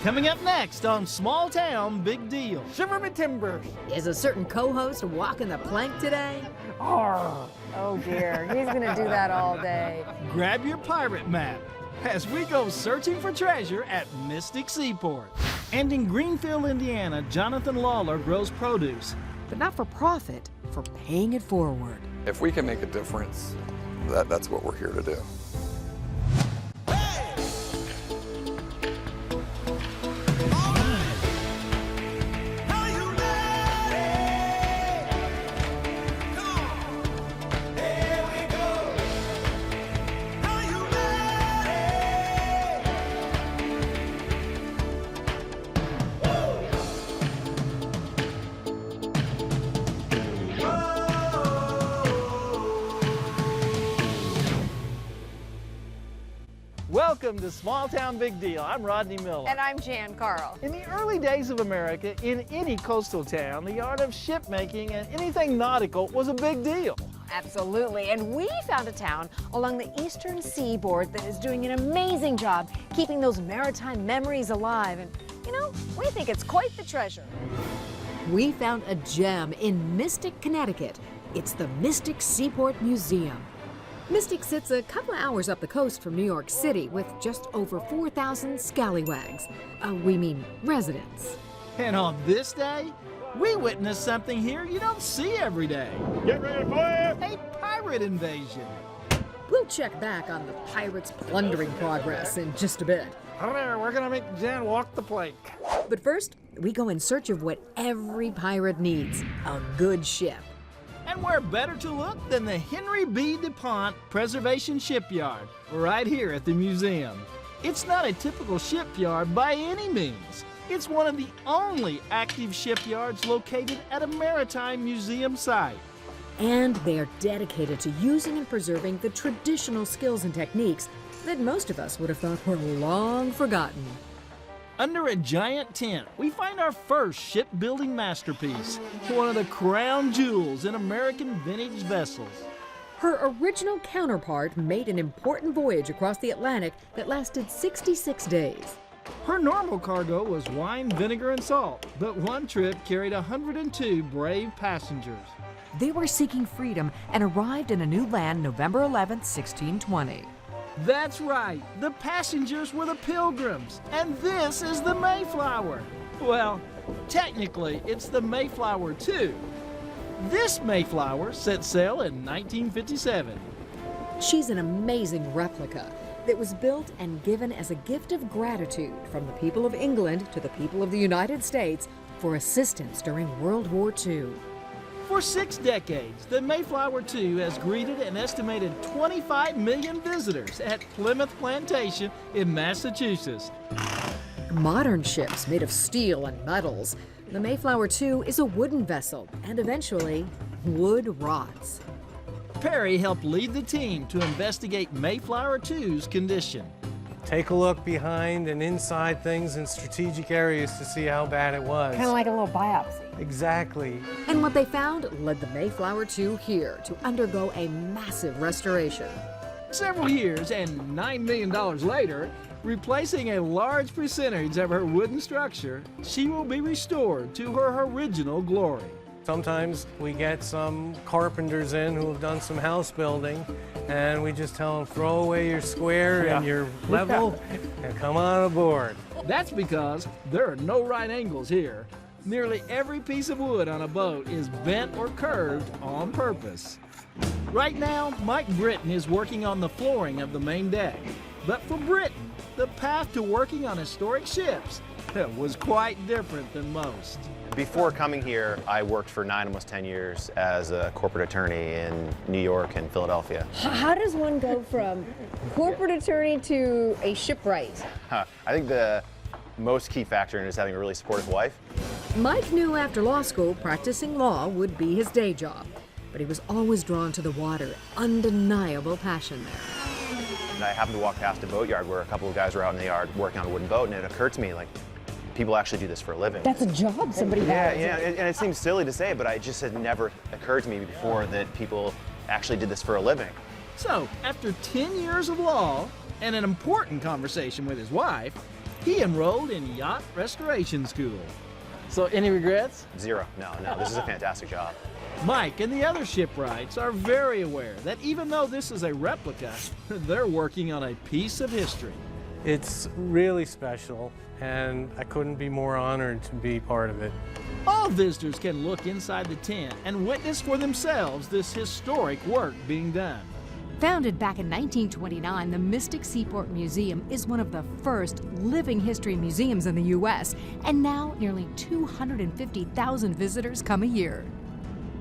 Coming up next on Small Town Big Deal. Shiver me timbers. Is a certain co-host walking the plank today? Arr. Oh dear, he's gonna do that all day. Grab your pirate map as we go searching for treasure at Mystic Seaport. And in Greenfield, Indiana, Jonathan Lawler grows produce. But not for profit, for paying it forward. If we can make a difference, that's what we're here to do. Welcome to Small Town Big Deal. I'm Rodney Miller. And I'm Jan Carl. In the early days of America, in any coastal town, the art of shipmaking and anything nautical was a big deal. Absolutely, and we found a town along the eastern seaboard that is doing an amazing job keeping those maritime memories alive. And, you know, we think it's quite the treasure. We found a gem in Mystic, Connecticut. It's the Mystic Seaport Museum. Mystic sits a couple of hours up the coast from New York City with just over 4,000 scallywags. We mean residents. And on this day, we witnessed something here you don't see every day. Get ready to fire. A pirate invasion. We'll check back on the pirates' plundering progress in just a bit. We're gonna make Jan walk the plank. But first, we go in search of what every pirate needs, a good ship. And where better to look than the Henry B. DuPont Preservation Shipyard, right here at the museum. It's not a typical shipyard by any means. It's one of the only active shipyards located at a maritime museum site. And they're dedicated to using and preserving the traditional skills and techniques that most of us would have thought were long forgotten. Under a giant tent, we find our first shipbuilding masterpiece, one of the crown jewels in American vintage vessels. Her original counterpart made an important voyage across the Atlantic that lasted 66 days. Her normal cargo was wine, vinegar, and salt, but one trip carried 102 brave passengers. They were seeking freedom and arrived in a new land November 11, 1620. That's right, the passengers were the pilgrims, and this is the Mayflower. Well, technically, it's the Mayflower II. This Mayflower set sail in 1957. She's an amazing replica that was built and given as a gift of gratitude from the people of England to the people of the United States for assistance during World War II. For 6 decades, the Mayflower II has greeted an estimated 25 million visitors at Plymouth Plantation in Massachusetts. Modern ships made of steel and metals. The Mayflower II is a wooden vessel, and eventually, wood rots. Perry helped lead the team to investigate Mayflower II's condition. Take a look behind and inside things in strategic areas to see how bad it was. Kind of like a little biopsy. Exactly. And what they found led the Mayflower II here to undergo a massive restoration. Several years and $9 million later, replacing a large percentage of her wooden structure, she will be restored to her original glory. Sometimes we get some carpenters in who have done some house building, and we just tell them, throw away your square and your level and come on aboard. That's because there are no right angles here. Nearly every piece of wood on a boat is bent or curved on purpose. Right now, Mike Britton is working on the flooring of the main deck. But for Britton, the path to working on historic ships was quite different than most. Before coming here, I worked for 9, almost 10 years as a corporate attorney in New York and Philadelphia. How does one go from corporate attorney to a shipwright? I think the most key factor in it is having a really supportive wife. Mike knew after law school, practicing law would be his day job, but he was always drawn to the water, undeniable passion there. And I happened to walk past a boatyard where a couple of guys were out in the yard working on a wooden boat, and it occurred to me, like, people actually do this for a living. That's a job somebody has. Yeah, and it seems silly to say, but it just had never occurred to me before that people actually did this for a living. So, after 10 years of law and an important conversation with his wife, He enrolled in yacht restoration school. So, any regrets? Zero. No, this is a fantastic job. Mike and the other shipwrights are very aware that even though this is a replica, they're working on a piece of history. It's really special, and I couldn't be more honored to be part of it. All visitors can look inside the tent and witness for themselves this historic work being done. Founded back in 1929, the Mystic Seaport Museum is one of the first living history museums in the U.S., and now nearly 250,000 visitors come a year.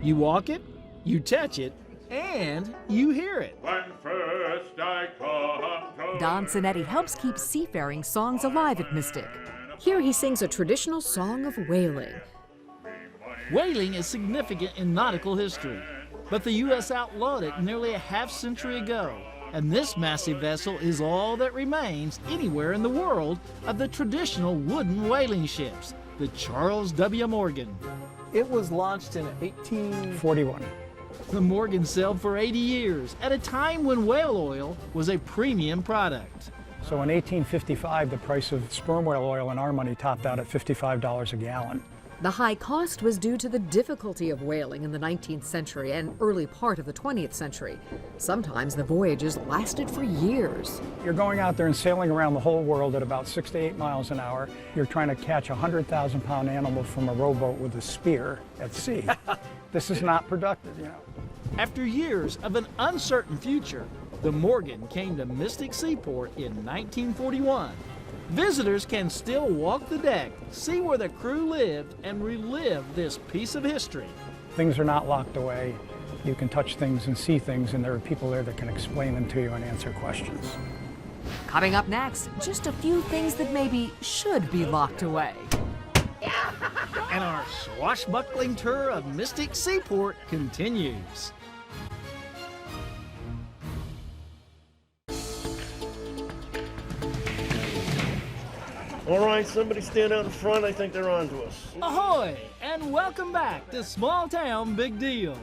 You walk it, you touch it, and you hear it. When first I come to Don Cinetti helps keep seafaring songs alive at Mystic. Here he sings a traditional song of whaling. Whaling is significant in nautical history, but the U.S. outlawed it nearly a half-century ago, and this massive vessel is all that remains anywhere in the world of the traditional wooden whaling ships, the Charles W. Morgan. It was launched in 1841. The Morgan sailed for 80 years, at a time when whale oil was a premium product. So in 1855, the price of sperm whale oil in our money topped out at $55 a gallon. The high cost was due to the difficulty of whaling in the 19th century and early part of the 20th century. Sometimes the voyages lasted for years. You're going out there and sailing around the whole world at about 6 to 8 miles an hour. You're trying to catch a 100,000-pound animal from a rowboat with a spear at sea. This is not productive, you know. After years of an uncertain future, the Morgan came to Mystic Seaport in 1941. Visitors can still walk the deck, see where the crew lived, and relive this piece of history. Things are not locked away. You can touch things and see things, and there are people there that can explain them to you and answer questions. Coming up next, just a few things that maybe should be locked away. And our swashbuckling tour of Mystic Seaport continues. All right, somebody stand out in front. I think they're on to us. Ahoy, and welcome back to Small Town Big Deal.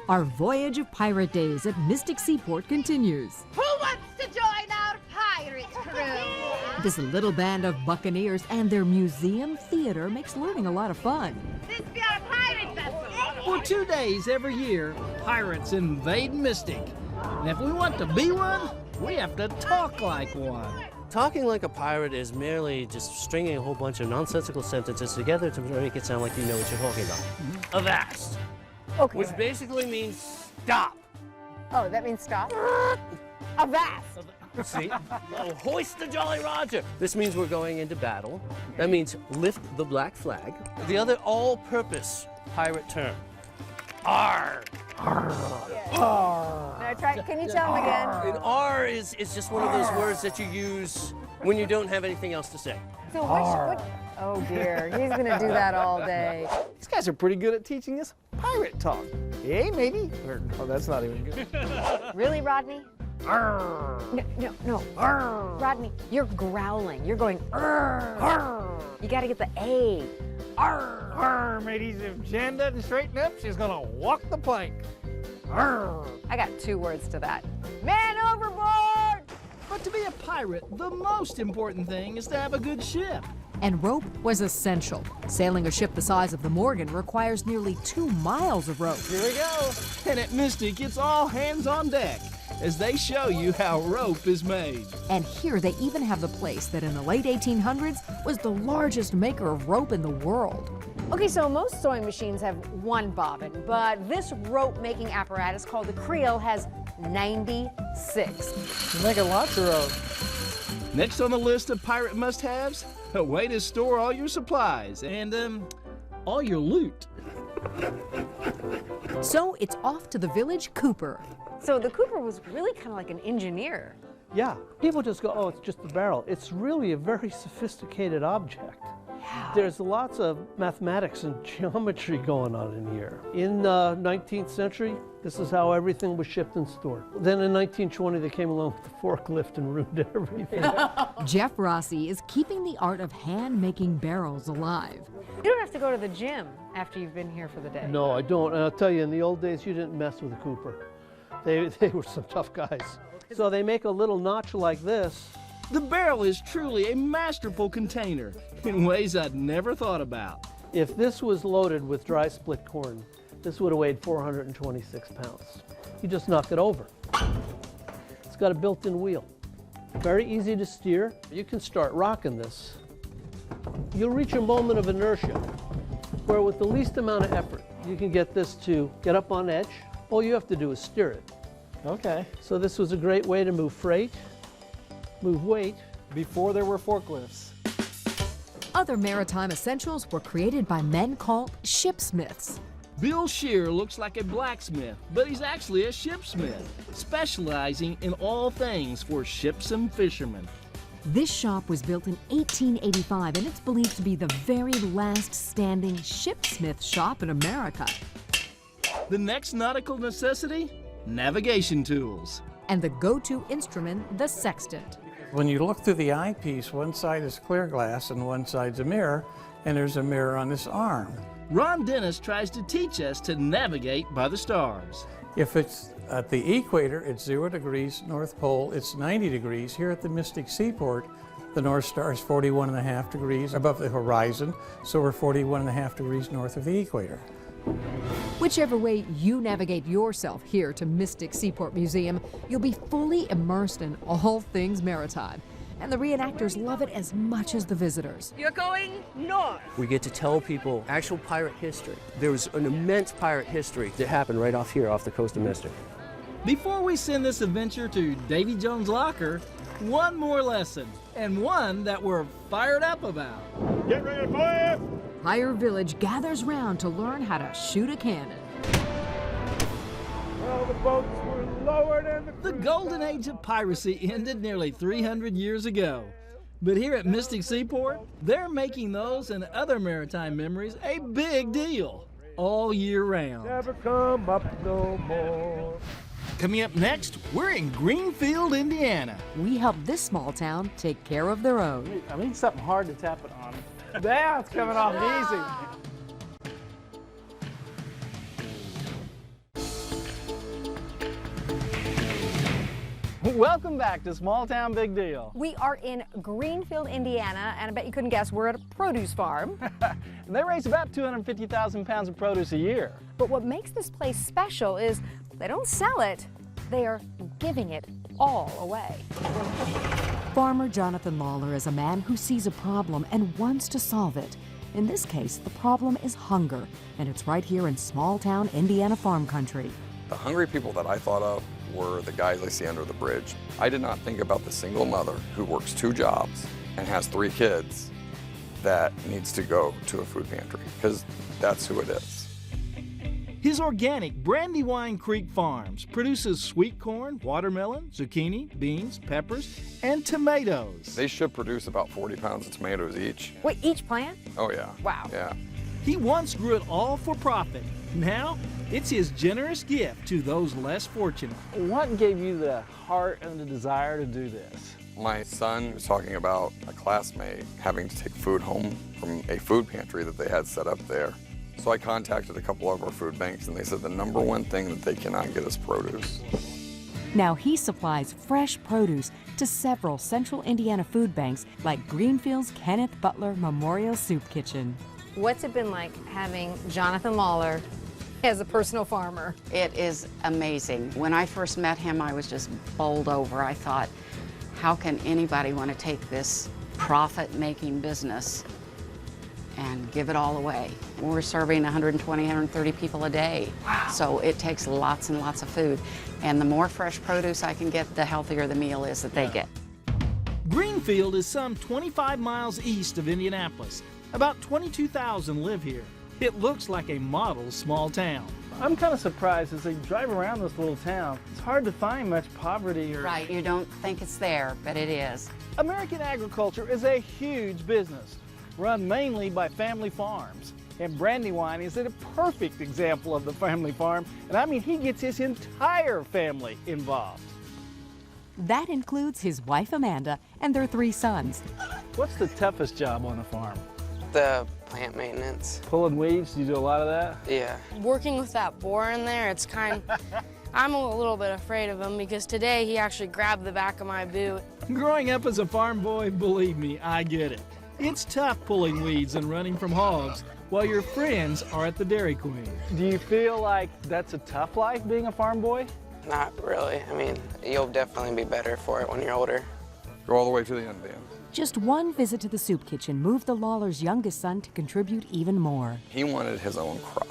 Our voyage of pirate days at Mystic Seaport continues. Who wants to join our pirate crew? This little band of buccaneers and their museum theater makes learning a lot of fun. This be our pirate vessel. For 2 days every year, pirates invade Mystic. And if we want to be one, we have to talk like one. Talking like a pirate is merely just stringing a whole bunch of nonsensical sentences together to make it sound like you know what you're talking about. Avast, Okay. which basically means stop. Oh, that means stop? Avast. See? Oh, hoist the Jolly Roger. This means we're going into battle. That means lift the black flag. The other all-purpose pirate term. Arr. Now try, can you tell them again? And R is just one of those words that you use when you don't have anything else to say. So what? Oh dear, he's gonna do that all day. These guys are pretty good at teaching us pirate talk. Hey, maybe? Or, oh, that's not even good. Really, Rodney? No. Rodney, you're growling. You're going, You gotta get the A. Arr, mateys, if Jan doesn't straighten up, she's gonna walk the plank. Arr. I got 2 words to that. Man overboard! But to be a pirate, the most important thing is to have a good ship. And rope was essential. Sailing a ship the size of the Morgan requires nearly 2 miles of rope. Here we go. And at Mystic, it's all hands on deck as they show you how rope is made. And here they even have the place that in the late 1800s was the largest maker of rope in the world. Okay, so most sewing machines have 1 bobbin, but this rope-making apparatus called the creel has 96. You're making lots of rope. Next on the list of pirate must-haves, a way to store all your supplies and, all your loot. So it's off to the village Cooper. So the Cooper was really kind of like an engineer. Yeah, people just go, oh, it's just a barrel. It's really a very sophisticated object. There's lots of mathematics and geometry going on in here. In the 19th century, this is how everything was shipped and stored. Then in 1920, they came along with the forklift and ruined everything. Jeff Rossi is keeping the art of hand-making barrels alive. You don't have to go to the gym after you've been here for the day. No, I don't. And I'll tell you, in the old days, you didn't mess with a Cooper. They were some tough guys. So they make a little notch like this. The barrel is truly a masterful container in ways I'd never thought about. If this was loaded with dry split corn, this would have weighed 426 pounds. You just knock it over. It's got a built-in wheel. Very easy to steer. You can start rocking this. You'll reach a moment of inertia where with the least amount of effort, you can get this to get up on edge. All you have to do is steer it. Okay. So this was a great way to move freight, move weight. Before there were forklifts. Other maritime essentials were created by men called shipsmiths. Bill Shear looks like a blacksmith, but he's actually a shipsmith, specializing in all things for ships and fishermen. This shop was built in 1885, and it's believed to be the very last standing shipsmith shop in America. The next nautical necessity? Navigation tools. And the go-to instrument, the sextant. When you look through the eyepiece, one side is clear glass and one side's a mirror, and there's a mirror on this arm. Ron Dennis tries to teach us to navigate by the stars. If it's at the equator, it's 0 degrees, North Pole, it's 90 degrees. Here at the Mystic Seaport, the North Star is 41.5 degrees above the horizon, so we're 41.5 degrees north of the equator. Whichever way you navigate yourself here to Mystic Seaport Museum, you'll be fully immersed in all things maritime. And the reenactors love it as much as the visitors. You're going north. We get to tell people actual pirate history. There was an immense pirate history that happened right off here, off the coast of Mystic. Before we send this adventure to Davy Jones' locker, one more lesson, and one that we're fired up about. Get ready to fire! Higher Village gathers round to learn how to shoot a cannon. Well, the boats were lowered and The golden age of piracy ended nearly 300 years ago. But here at Mystic Seaport, they're making those and other maritime memories a big deal all year round. never come up no more. Coming up next, we're in Greenfield, Indiana. We help this small town take care of their own. I need something hard to tap it on. Now it's coming off easy. Welcome back to Small Town Big Deal. We are in Greenfield, Indiana, and I bet you couldn't guess we're at a produce farm. They raise about 250,000 pounds of produce a year. But what makes this place special is they don't sell it, they are giving it all away. Farmer Jonathan Lawler is a man who sees a problem and wants to solve it. In this case, the problem is hunger, and it's right here in small-town Indiana farm country. The hungry people that I thought of were the guys I see under the bridge. I did not think about the single mother who works 2 jobs and has 3 kids that needs to go to a food pantry, because that's who it is. His organic Brandywine Creek Farms produces sweet corn, watermelon, zucchini, beans, peppers, and tomatoes. They should produce about 40 pounds of tomatoes each. Wait, each plant? Oh yeah. Wow. Yeah. He once grew it all for profit. Now, it's his generous gift to those less fortunate. What gave you the heart and the desire to do this? My son was talking about a classmate having to take food home from a food pantry that they had set up there. So I contacted a couple of our food banks, and they said the #1 thing that they cannot get is produce. Now he supplies fresh produce to several central Indiana food banks like Greenfield's Kenneth Butler Memorial Soup Kitchen. What's it been like having Jonathan Lawler as a personal farmer? It is amazing. When I first met him, I was just bowled over. I thought, how can anybody want to take this profit-making business and give it all away? We're serving 120, 130 people a day. Wow. So it takes lots and lots of food. And the more fresh produce I can get, the healthier the meal is that they get. Greenfield is some 25 miles east of Indianapolis. About 22,000 live here. It looks like a model small town. I'm kind of surprised as they drive around this little town. It's hard to find much poverty or... Right, you don't think it's there, but it is. American agriculture is a huge business, run mainly by family farms. And Brandywine is a perfect example of the family farm. And I mean, he gets his entire family involved. That includes his wife Amanda and their 3 sons. What's the toughest job on the farm? The plant maintenance. Pulling weeds, do you do a lot of that? Yeah. Working with that boar in there, it's kind I'm a little bit afraid of him because today he actually grabbed the back of my boot. Growing up as a farm boy, believe me, I get it. It's tough pulling weeds and running from hogs while your friends are at the Dairy Queen. Do you feel like that's a tough life, being a farm boy? Not really. I mean, you'll definitely be better for it when you're older. Go all the way to the end, Dan. Just one visit to the soup kitchen moved the Lawlers' youngest son to contribute even more. He wanted his own crop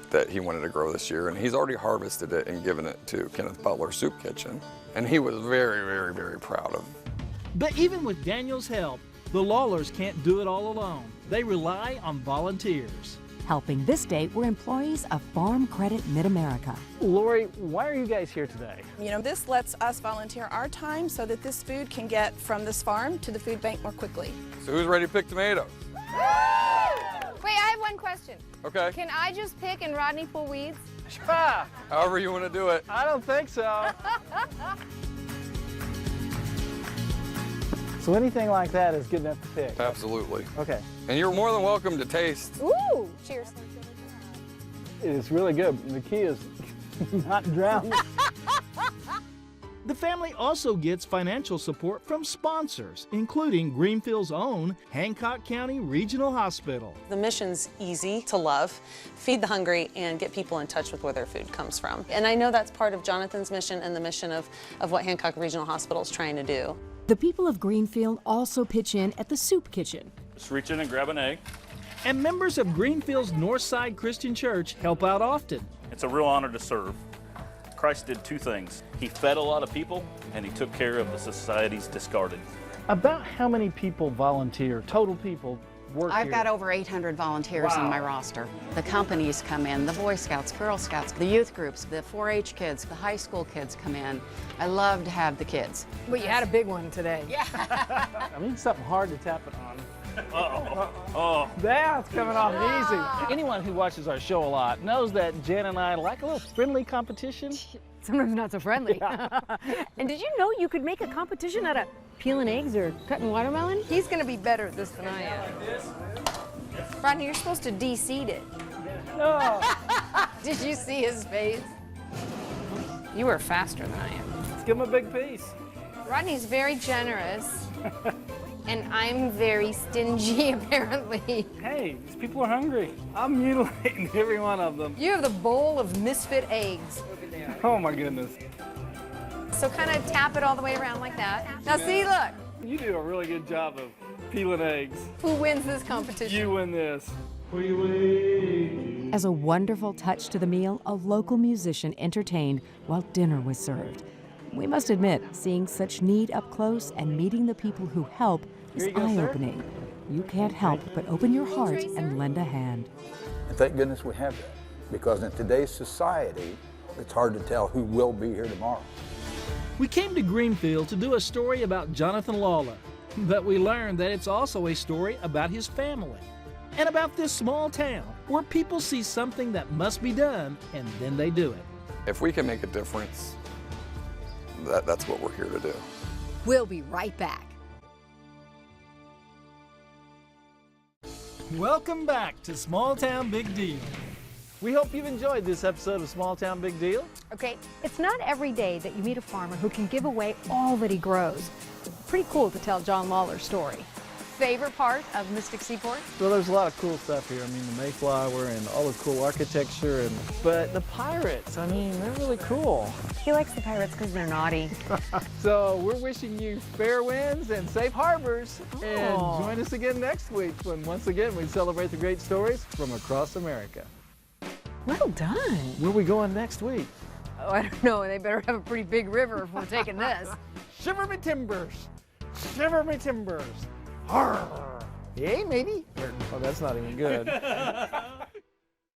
that he wanted to grow this year, and he's already harvested it and given it to Kenneth Butler's soup kitchen, and he was very, very, very proud of it. But even with Daniel's help, the Lawlers can't do it all alone. They rely on volunteers. Helping this day were employees of Farm Credit Mid-America. Lori, why are you guys here today? You know, this lets us volunteer our time so that this food can get from this farm to the food bank more quickly. So who's ready to pick tomatoes? Wait, I have one question. Okay. Can I just pick and Rodney pull weeds? However you want to do it. I don't think so. So anything like that is good enough to pick? Absolutely. Okay. And you're more than welcome to taste. Ooh, cheers. It is really good. The key is not drowning. The family also gets financial support from sponsors, including Greenfield's own Hancock County Regional Hospital. The mission's easy to love, feed the hungry, and get people in touch with where their food comes from. And I know that's part of Jonathan's mission and the mission of what Hancock Regional Hospital is trying to do. The people of Greenfield also pitch in at the soup kitchen. Just reach in and grab an egg. And members of Greenfield's Northside Christian Church help out often. It's a real honor to serve. Christ did two things. He fed a lot of people, and he took care of the society's discarded. About how many people volunteer, total people work I've here? got over 800 volunteers on my roster. The companies come in, the Boy Scouts, Girl Scouts, the youth groups, the 4-H kids, the high school kids come in. I love to have the kids. But you had a big one today. I need something hard to tap it on. Oh. That's coming off easy. Anyone who watches our show a lot knows that Jan and I like a little friendly competition. Sometimes not so friendly. And did you know you could make a competition out of peeling eggs or cutting watermelon? He's going to be better at this than I am. Rodney, you're supposed to de-seed it. No. Did you see his face? You were faster than I am. Let's give him a big piece. Rodney's very generous. And I'm very stingy, apparently. Hey, these people are hungry. I'm mutilating every one of them. You have the bowl of misfit eggs. Oh my goodness. So kind of tap it all the way around like that. Now see, look. You do a really good job of peeling eggs. Who wins this competition? You win this. As a wonderful touch to the meal, a local musician entertained while dinner was served. We must admit, seeing such need up close and meeting the people who help is Here you go, sir. eye-opening. You can't help but open your heart and lend a hand. And thank goodness we have that, because in today's society, it's hard to tell who will be here tomorrow. We came to Greenfield to do a story about Jonathan Lawler, but we learned that it's also a story about his family and about this small town where people see something that must be done and then they do it. If we can make a difference, that's what we're here to do. We'll be right back. Welcome back to Small Town Big Deal. We hope you've enjoyed this episode of Small Town Big Deal. Okay, it's not every day that you meet a farmer who can give away all that he grows. Pretty cool to tell John Lawler's story. Favorite part of Mystic Seaport? Well, there's a lot of cool stuff here. I mean, the Mayflower and all the cool architecture, but the pirates, I mean, they're really cool. He likes the pirates because they're naughty. So we're wishing you fair winds and safe harbors. And join us again next week when once again we celebrate the great stories from across America. Well done. Where are we going next week? Oh, I don't know. They better have a pretty big river if we're taking this. Shiver me timbers. Shiver me timbers. Arr. Yay, matey. Oh, that's not even good.